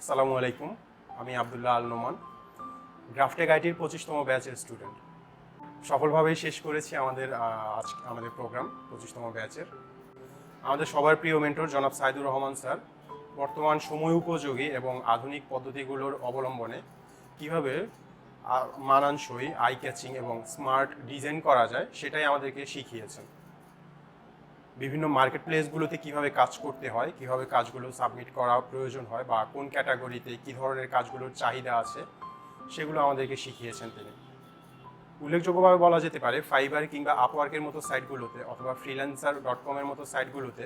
আসসালামু আলাইকুম, আমি আব্দুল্লাহ আল নোমান, গ্রাফটেক আইটির 25তম ব্যাচের স্টুডেন্ট। সফলভাবেই শেষ করেছি আমাদের প্রোগ্রাম 25তম ব্যাচের। আমাদের সবার প্রিয় মেন্টর জনাব সাইদুর রহমান স্যার বর্তমান সময় উপযোগী এবং আধুনিক পদ্ধতিগুলোর অবলম্বনে কীভাবে মানানসই, আই ক্যাচিং এবং স্মার্ট ডিজাইন করা যায় সেটাই আমাদেরকে শিখিয়েছেন। বিভিন্ন মার্কেট প্লেসগুলোতে কীভাবে কাজ করতে হয়, কীভাবে কাজগুলো সাবমিট করা প্রয়োজন হয় বা কোন ক্যাটাগরিতে কী ধরনের কাজগুলোর চাহিদা আছে সেগুলো আমাদেরকে শিখিয়েছেন তিনি। উল্লেখযোগ্যভাবে বলা যেতে পারে ফাইবার কিংবা আপওয়ার্কের মতো সাইটগুলোতে অথবা freelancer.com-এর মতো সাইটগুলোতে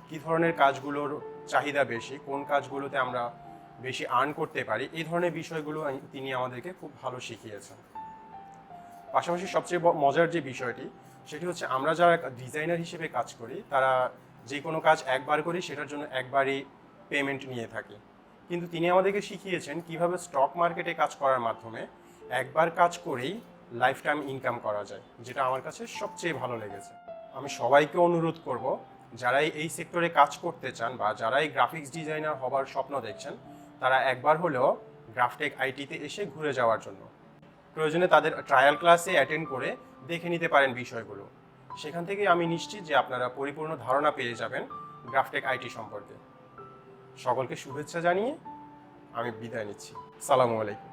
কী ধরনের কাজগুলোর চাহিদা বেশি, কোন কাজগুলোতে আমরা বেশি আর্ন করতে পারি, এই ধরনের বিষয়গুলো তিনি আমাদেরকে খুব ভালো শিখিয়েছেন। পাশাপাশি সবচেয়ে মজার যে বিষয়টি সেটি হচ্ছে আমরা যারা ডিজাইনার হিসেবে কাজ করি তারা যে কোনো কাজ একবার করি সেটার জন্য একবারই পেমেন্ট নিয়ে থাকি, কিন্তু তিনি আমাদেরকে শিখিয়েছেন কিভাবে স্টক মার্কেটে কাজ করার মাধ্যমে একবার কাজ করেই লাইফ টাইম ইনকাম করা যায়, যেটা আমার কাছে সবচেয়ে ভালো লেগেছে। আমি সবাইকে অনুরোধ করব, যারাই এই সেক্টরে কাজ করতে চান বা যারাই গ্রাফিক্স ডিজাইনার হবার স্বপ্ন দেখছেন তারা একবার হলেও গ্রাফটেক আইটিতে এসে ঘুরে যাওয়ার জন্য। প্রয়োজনে তাদের ট্রায়াল ক্লাসে অ্যাটেন্ড করে দেখে নিতে পারেন বিষয়গুলো। সেখান থেকে আমি নিশ্চিত যে আপনারা পরিপূর্ণ ধারণা পেয়ে যাবেন গ্রাফটেক আইটি সম্পর্কে। সকলকে শুভেচ্ছা জানিয়ে আমি বিদায় নিচ্ছি। আসসালামু আলাইকুম।